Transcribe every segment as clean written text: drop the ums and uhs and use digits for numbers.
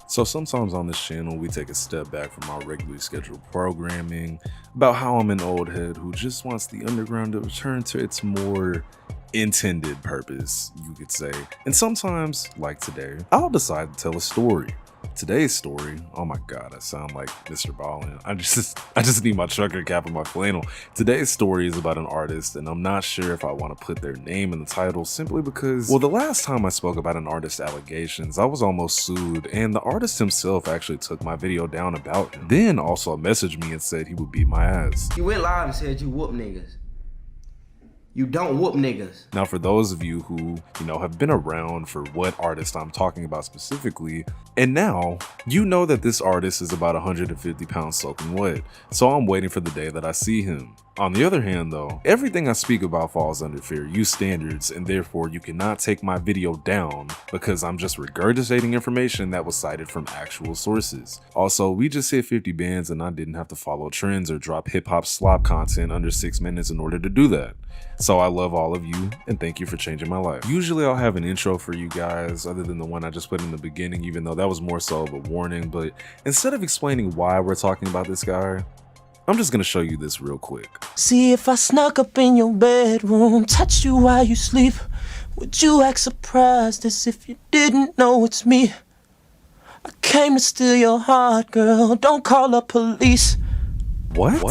So sometimes on this channel, we take a step back from our regularly scheduled programming about how I'm an old head who just wants the underground to return to its more intended purpose, you could say. And sometimes, like today, I'll decide to tell a story. Today's story, oh my god, I sound like Mr. Ballin. I just need my trucker cap and my flannel. Today's story is about an artist, and I'm not sure if I want to put their name in the title simply because, well, the last time I spoke about an artist's allegations, I was almost sued, and the artist himself actually took my video down about him. Then also messaged me and said he would beat my ass. You went live and said you whoop niggas. You don't whoop niggas. Now, for those of you who, have been around for what artist I'm talking about specifically, and now you know that this artist is about 150 pounds soaking wet, so I'm waiting for the day that I see him. On the other hand though, everything I speak about falls under fair use standards, and therefore you cannot take my video down because I'm just regurgitating information that was cited from actual sources. Also, we just hit 50 bands and I didn't have to follow trends or drop hip-hop slop content under 6 minutes in order to do that. So I love all of you and thank you for changing my life. Usually I'll have an intro for you guys other than the one I just put in the beginning, even though that was more so of a warning, but instead of explaining why we're talking about this guy, I'm just gonna show you this real quick. See, if I snuck up in your bedroom, touched you while you sleep, would you act surprised as if you didn't know it's me? I came to steal your heart, girl, don't call the police. What?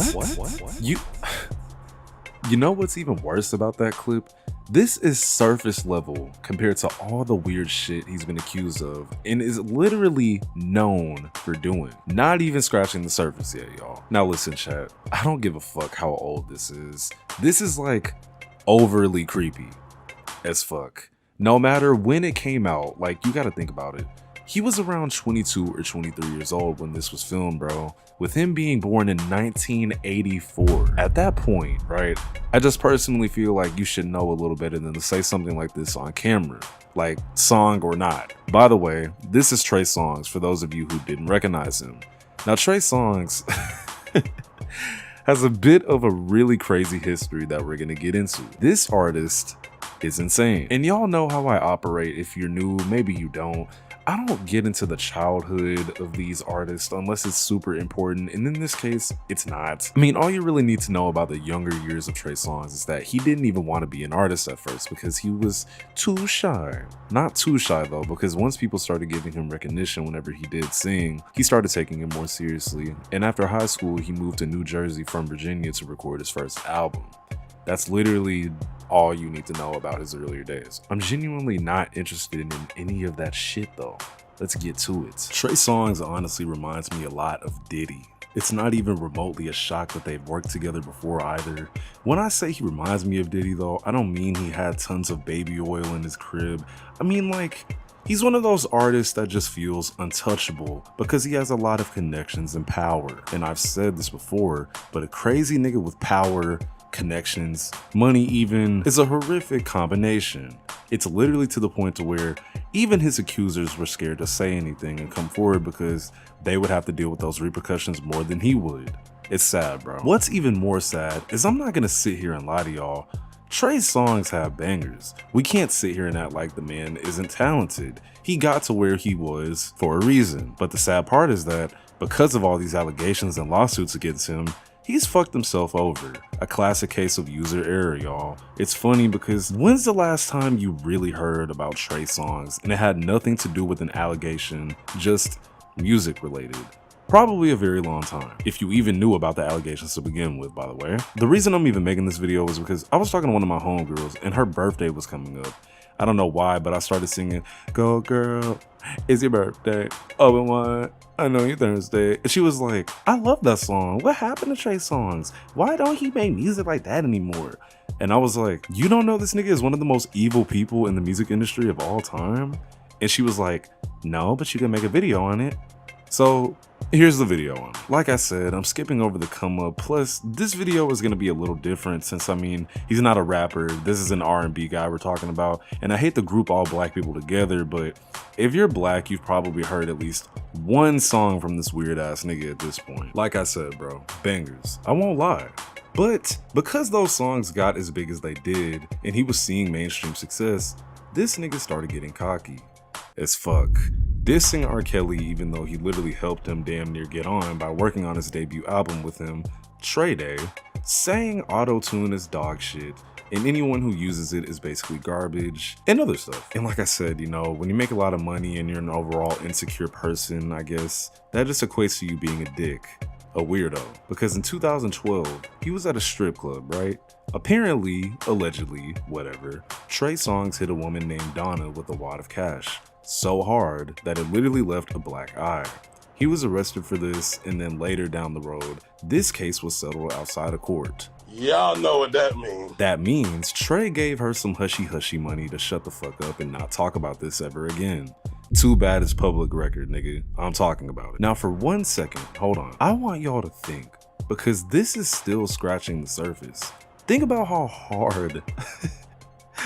You know what's even worse about that clip? This is surface level compared to all the weird shit he's been accused of and is literally known for doing. Not even scratching the surface yet, y'all. Now listen, chat, I don't give a fuck how old this is. This is like overly creepy as fuck. No matter when it came out, like, you gotta think about it. He was around 22 or 23 years old when this was filmed, bro, with him being born in 1984. At that point, right, I just personally feel like you should know a little better than to say something like this on camera, like song or not. By the way, this is Trey Songz for those of you who didn't recognize him. Now, Trey Songz has a bit of a really crazy history that we're gonna get into. This artist is insane. And y'all know how I operate. If you're new, maybe you don't. I don't get into the childhood of these artists unless it's super important, and in this case, it's not. I mean, all you really need to know about the younger years of Trey Songz is that he didn't even want to be an artist at first because he was too shy. Not too shy though, because once people started giving him recognition whenever he did sing, he started taking it more seriously, and after high school, he moved to New Jersey from Virginia to record his first album. That's literally all you need to know about his earlier days. I'm genuinely not interested in any of that shit though. Let's get to it. Trey Songz honestly reminds me a lot of Diddy. It's not even remotely a shock that they've worked together before either. When I say he reminds me of Diddy though, I don't mean he had tons of baby oil in his crib. I mean, like, he's one of those artists that just feels untouchable because he has a lot of connections and power. And I've said this before, but a crazy nigga with power, connections, money even, is a horrific combination. It's literally to the point to where even his accusers were scared to say anything and come forward because they would have to deal with those repercussions more than he would. It's sad, bro. What's even more sad is I'm not gonna sit here and lie to y'all. Trey's songs have bangers. We can't sit here and act like the man isn't talented. He got to where he was for a reason. But the sad part is that because of all these allegations and lawsuits against him, he's fucked himself over. A classic case of user error, y'all. It's funny because when's the last time you really heard about Trey Songz and it had nothing to do with an allegation, just music related? Probably a very long time, if you even knew about the allegations to begin with, by the way. The reason I'm even making this video is because I was talking to one of my homegirls and her birthday was coming up. I don't know why, but I started singing, "Go girl, it's your birthday, open wide, I know you're Thursday." And she was like, "I love that song. What happened to Trey Songz? Why don't he make music like that anymore?" And I was like, "You don't know this nigga is one of the most evil people in the music industry of all time?" And she was like, "No, but you can make a video on it." So here's the video on it. Like I said, I'm skipping over the come up. Plus, this video is gonna be a little different since, I mean, he's not a rapper. This is an R&B guy we're talking about. And I hate to group all black people together, but if you're black, you've probably heard at least one song from this weird ass nigga at this point. Like I said, bro, bangers. I won't lie. But because those songs got as big as they did, and he was seeing mainstream success, this nigga started getting cocky. as fuck. Dissing R. Kelly even though he literally helped him damn near get on by working on his debut album with him, Trey Day, saying auto-tune is dog shit, and anyone who uses it is basically garbage, and other stuff. And like I said, you know, when you make a lot of money and you're an overall insecure person, I guess, that just equates to you being a dick, a weirdo. Because in 2012, he was at a strip club, right? Apparently, allegedly, whatever, Trey Songz hit a woman named Donna with a wad of cash, so hard that it literally left a black eye. He was arrested for this, and then later down the road, this case was settled outside of court. Y'all know what that means. That means Trey gave her some hushy-hushy money to shut the fuck up and not talk about this ever again. Too bad it's public record, nigga. I'm talking about it. Now for 1 second, hold on. I want y'all to think, because this is still scratching the surface. Think about how hard,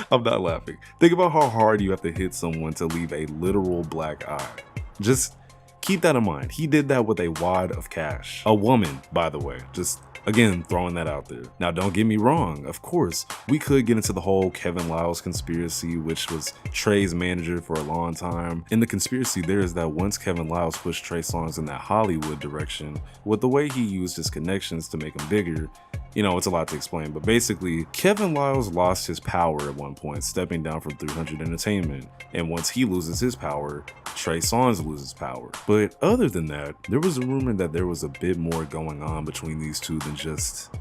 I'm not laughing. Think about how hard you have to hit someone to leave a literal black eye. Just keep that in mind. He did that with a wad of cash. A woman, by the way, just again, throwing that out there. Now, don't get me wrong. Of course, we could get into the whole Kevin Lyles conspiracy, which was Trey's manager for a long time. And the conspiracy there is that once Kevin Lyles pushed Trey Songz in that Hollywood direction, with the way he used his connections to make him bigger, you know, it's a lot to explain, but basically, Kevin Lyles lost his power at one point, stepping down from 300 Entertainment. And once he loses his power, Trey Songz loses power. But other than that, there was a rumor that there was a bit more going on between these two than just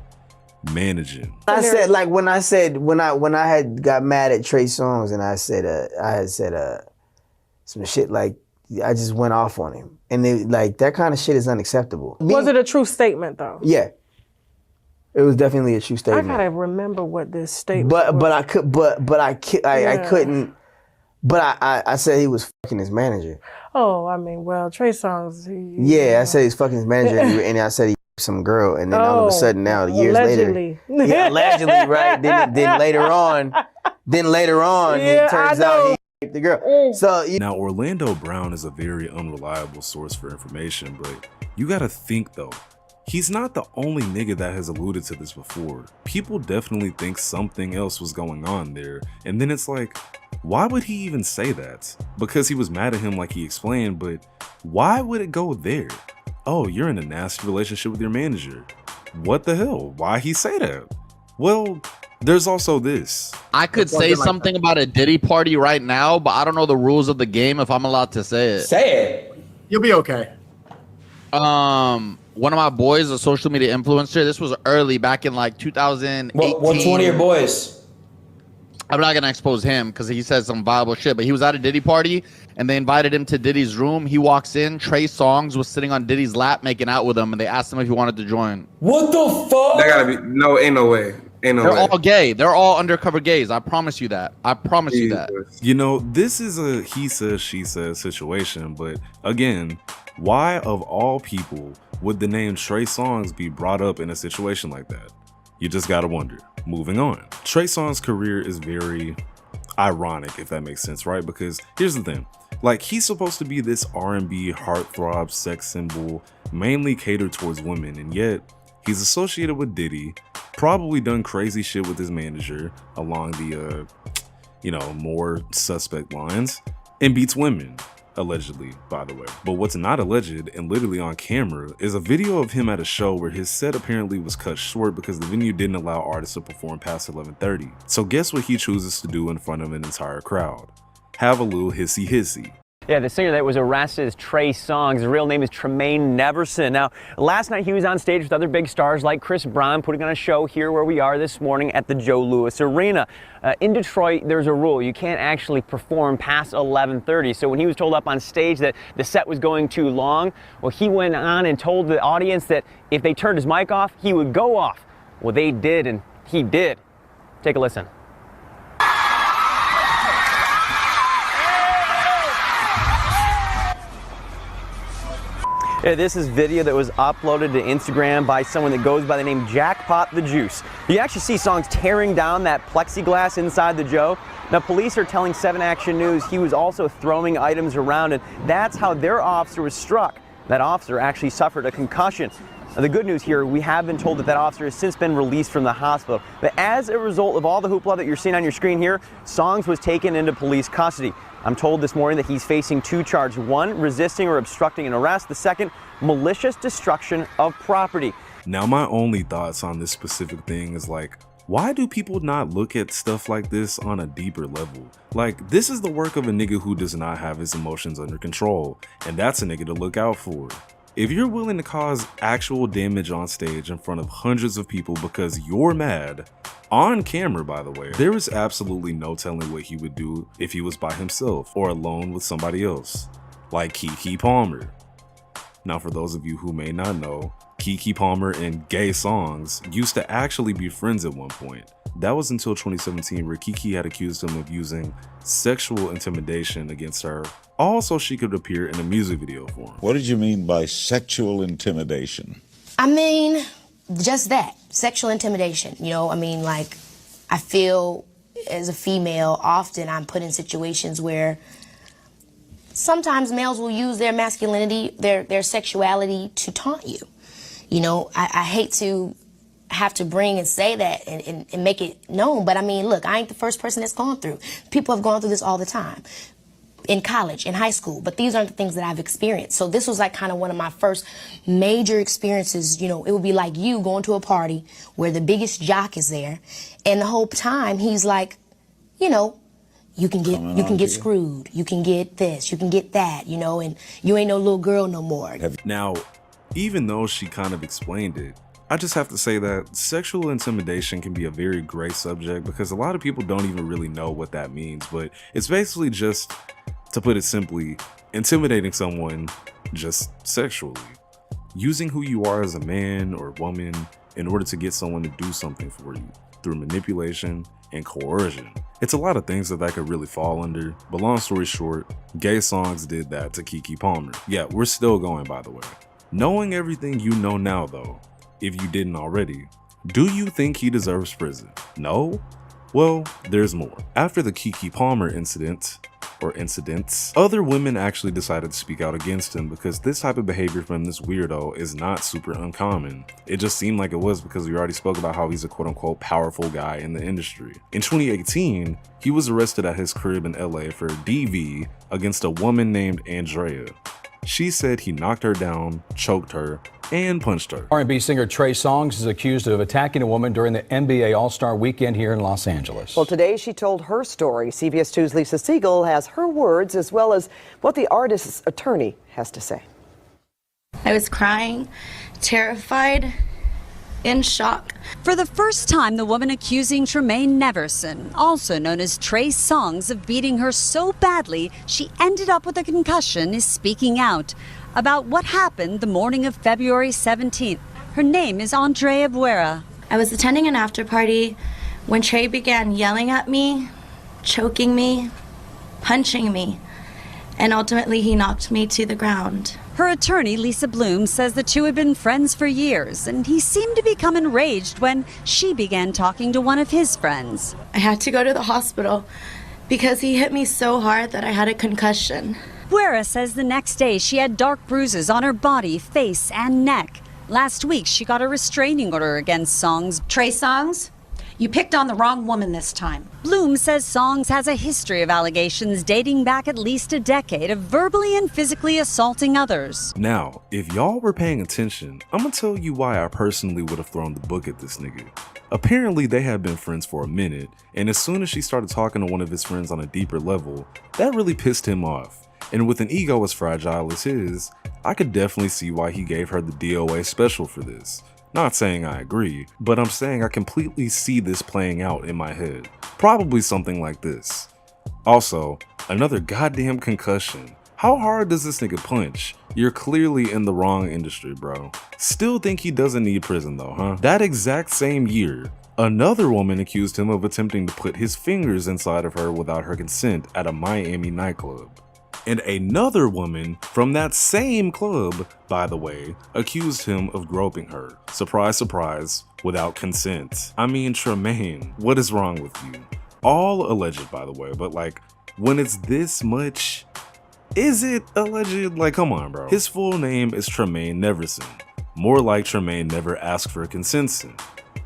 managing. I said, like, when I had got mad at Trey Songz and I had said some shit like, I just went off on him. And like, that kind of shit is unacceptable. Was it a true statement though? Yeah. It was definitely a true statement. I gotta remember what this statement was. I said he was fucking his manager. Oh, I mean, well, Trey Songz. I said he's fucking his manager, and I said he some girl, and then all of a sudden now, years allegedly. later, yeah, allegedly, right? Then later on, it turns out he raped the girl. So now Orlando Brown is a very unreliable source for information, but you gotta think though. He's not the only nigga that has alluded to this before. People definitely think something else was going on there, and then it's like, why would he even say that? Because he was mad at him like he explained, but why would it go there? Oh, you're in a nasty relationship with your manager. What the hell? Why he say that? Well, there's also this. I could say something about a Diddy party right now, but I don't know the rules of the game if I'm allowed to say it. Say it. You'll be okay. One of my boys, a social media influencer, this was early, back in like 2018. What's one of your boys? I'm not gonna expose him because he said some viable shit, but he was at a Diddy party and they invited him to Diddy's room. He walks in, Trey Songz was sitting on Diddy's lap making out with him, and they asked him if he wanted to join. What the fuck? That gotta be no, ain't no way. Ain't no way. They're all gay. They're all undercover gays. I promise you that. I promise you that. You know, this is a he says, she says situation, but again, why of all people would the name Trey Songz be brought up in a situation like that? You just gotta wonder. Moving on. Trey Songz' career is very ironic, if that makes sense, right? Because here's the thing. Like, he's supposed to be this R&B heartthrob sex symbol, mainly catered towards women, and yet he's associated with Diddy, probably done crazy shit with his manager along the, more suspect lines, and beats women. Allegedly, by the way. But what's not alleged and literally on camera is a video of him at a show where his set apparently was cut short because the venue didn't allow artists to perform past 11:30. So guess what he chooses to do in front of an entire crowd? Have a little hissy hissy. Yeah, the singer that was arrested is Trey Songz. His real name is Tremaine Neverson. Now, last night he was on stage with other big stars like Chris Brown, putting on a show here where we are this morning at the Joe Louis Arena. In Detroit, there's a rule. You can't actually perform past 11:30. So when he was told up on stage that the set was going too long, well, he went on and told the audience that if they turned his mic off, he would go off. Well, they did, and he did. Take a listen. This is video that was uploaded to Instagram by someone that goes by the name Jackpot the Juice. You actually see Songz tearing down that plexiglass inside the Joe. Now, police are telling 7 Action News he was also throwing items around, and that's how their officer was struck. That officer actually suffered a concussion. Now, the good news here, we have been told that that officer has since been released from the hospital. But as a result of all the hoopla that you're seeing on your screen here, Songz was taken into police custody. I'm told this morning that he's facing 2 charges. 1, resisting or obstructing an arrest. The second, malicious destruction of property. Now, my only thoughts on this specific thing is like, why do people not look at stuff like this on a deeper level? Like, this is the work of a nigga who does not have his emotions under control, and that's a nigga to look out for. If you're willing to cause actual damage on stage in front of hundreds of people because you're mad, on camera by the way, there is absolutely no telling what he would do if he was by himself or alone with somebody else, like Keke Palmer. Now, for those of you who may not know, Keke Palmer and Gay Songz used to actually be friends at one point. That was until 2017, where Keke had accused him of using sexual intimidation against her, all so she could appear in a music video for him. What did you mean by sexual intimidation? I mean, just that, sexual intimidation. You know, I mean, like, I feel as a female, often I'm put in situations where sometimes males will use their masculinity, their sexuality to taunt you. You know, I hate to have to bring and say that and make it known, but I mean, look, I ain't the first person that's gone through. People have gone through this all the time, in college, in high school, but these aren't the things that I've experienced. So this was like kind of one of my first major experiences. You know, it would be like you going to a party where the biggest jock is there, and the whole time he's like, you know, you can get screwed, you can get this, you can get that, you know, and you ain't no little girl no more. Now, even though she kind of explained it, I just have to say that sexual intimidation can be a very gray subject because a lot of people don't even really know what that means, but it's basically just, to put it simply, intimidating someone just sexually. Using who you are as a man or woman in order to get someone to do something for you through manipulation and coercion. It's a lot of things that could really fall under, but long story short, Gay Songz did that to Keke Palmer. Yeah, we're still going, by the way. Knowing everything you know now though, if you didn't already, do you think he deserves prison? No? Well, there's more. After the Keke Palmer incident, or incidents, other women actually decided to speak out against him because this type of behavior from this weirdo is not super uncommon. It just seemed like it was because we already spoke about how he's a quote-unquote powerful guy in the industry. In 2018, he was arrested at his crib in LA for DV against a woman named Andrea. She said he knocked her down, choked her, and punched her. R&B singer Trey Songz is accused of attacking a woman during the NBA All-Star Weekend here in Los Angeles. Well, today she told her story. CBS 2's Lisa Siegel has her words as well as what the artist's attorney has to say. I was crying, terrified, in shock. For the first time, the woman accusing Tremaine Neverson, also known as Trey Songz, of beating her so badly she ended up with a concussion, is speaking out about what happened the morning of February 17th. Her name is Andrea Buera. I was attending an after party when Trey began yelling at me, choking me, punching me, and ultimately he knocked me to the ground. Her attorney, Lisa Bloom, says the two had been friends for years, and he seemed to become enraged when she began talking to one of his friends. I had to go to the hospital because he hit me so hard that I had a concussion. Buera says the next day she had dark bruises on her body, face, and neck. Last week, she got a restraining order against Songz. Trey Songz, you picked on the wrong woman this time. Bloom says Songz has a history of allegations dating back at least a decade of verbally and physically assaulting others. Now, if y'all were paying attention, I'm gonna tell you why I personally would have thrown the book at this nigga. Apparently, they had been friends for a minute, and as soon as she started talking to one of his friends on a deeper level, that really pissed him off. And with an ego as fragile as his, I could definitely see why he gave her the DOA special for this. Not saying I agree, but I'm saying I completely see this playing out in my head. Probably something like this. Also, another goddamn concussion. How hard does this nigga punch? You're clearly in the wrong industry, bro. Still think he doesn't need prison though, huh? That exact same year, another woman accused him of attempting to put his fingers inside of her without her consent at a Miami nightclub. And another woman from that same club, by the way, accused him of groping her. Surprise, surprise, without consent. I mean, Tremaine, what is wrong with you? All alleged, by the way, but like, when it's this much, is it alleged? Like, come on, bro. His full name is Tremaine Neverson. More like Tremaine never asked for consent.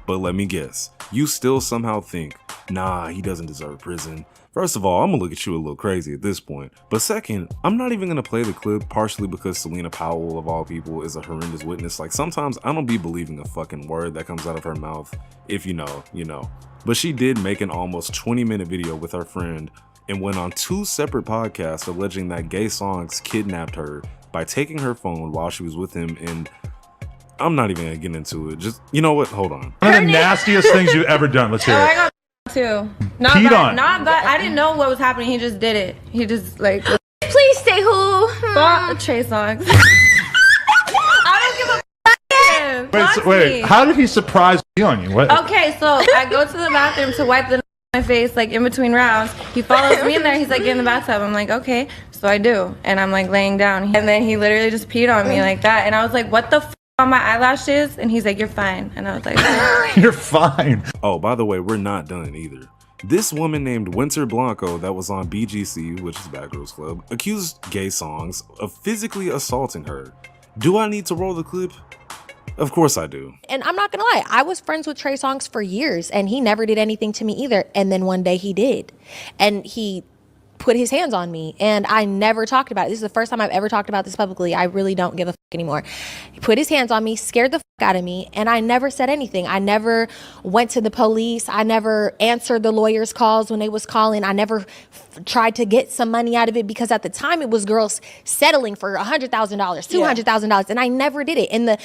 But let me guess, you still somehow think, nah, he doesn't deserve prison First of all, I'm gonna look at you a little crazy at this point. But second, I'm not even gonna play the clip, partially because Selena Powell, of all people, is a horrendous witness. Like, sometimes I don't be believing a fucking word that comes out of her mouth. If you know, you know. But she did make an almost 20-minute video with her friend and went on 2 separate podcasts alleging that Gay Songz kidnapped her by taking her phone while she was with him. And I'm not even gonna get into it. Just, you know what? Hold on. One of the nastiest things you've ever done. Let's hear it. I got too. Not Peed bad, on. not bad. I didn't know what was happening. He just did it. He just like. Please say who? Trey Songz. I don't give a fuck. Wait. How did he surprise you on you? What? Okay, so I go to the bathroom to wipe the my face like in between rounds. He follows me in there. He's like, get in the bathtub. I'm like, okay. So I do, and I'm like laying down, and then he literally just peed on me like that, and I was like, what the f on my eyelashes? And he's like, you're fine, and I was like, you're fine. Oh, by the way, we're not done either. This woman named Winter Blanco that was on BGC, which is Bad Girls Club, accused Gay Songz of physically assaulting her. Do I need to roll the clip? Of course I do. And I'm not gonna lie, I was friends with Trey Songz for years and he never did anything to me either. And then one day he did. And he put his hands on me and I never talked about it. This is the first time I've ever talked about this publicly. I really don't give a fuck anymore. He put his hands on me, scared the fuck out of me, and I never said anything. I never went to the police. I never answered the lawyers' calls when they was calling. I never tried to get some money out of it because at the time it was girls settling for $100,000, $200,000, and I never did it. In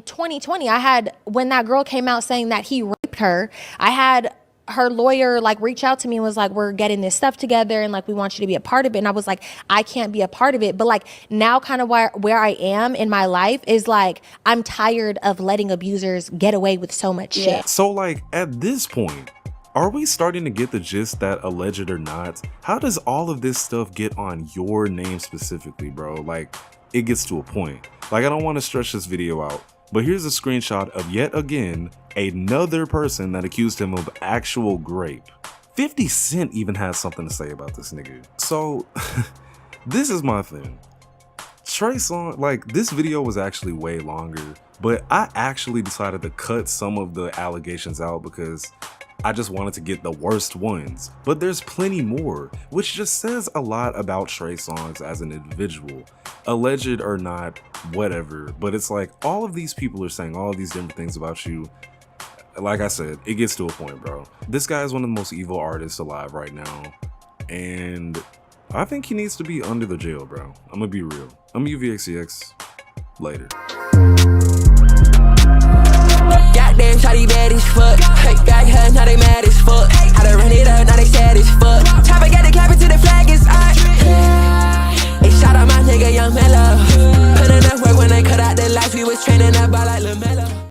2020, I had, when that girl came out saying that he raped her, I had her lawyer like reach out to me and was like, we're getting this stuff together and like we want you to be a part of it. And I was like, I can't be a part of it. But like now kind of where I am in my life is like, I'm tired of letting abusers get away with so much shit. So like at this point, are we starting to get the gist that, alleged or not, how does all of this stuff get on your name specifically, bro? Like, it gets to a point. Like, I don't want to stretch this video out, but here's a screenshot of yet again another person that accused him of actual grape. 50 Cent even has something to say about this nigga. So this is my thing. Trey Songz, like, this video was actually way longer, but I actually decided to cut some of the allegations out because I just wanted to get the worst ones. But there's plenty more, which just says a lot about Trey Songz as an individual. Alleged or not, whatever. But it's like, all of these people are saying all of these different things about you. Like I said, it gets to a point, bro. This guy is one of the most evil artists alive right now. And I think he needs to be under the jail, bro. I'm gonna be real. I'm UVXCX. Later. Goddamn, shawty bad as fuck. Got her, now they mad as fuck. How to run it up, now they sad as fuck. Top, I got the cap to the flag is on. Hey, shout out my nigga, Young Mellow. Put enough work when they cut out the lights. We was training up by like LaMelo.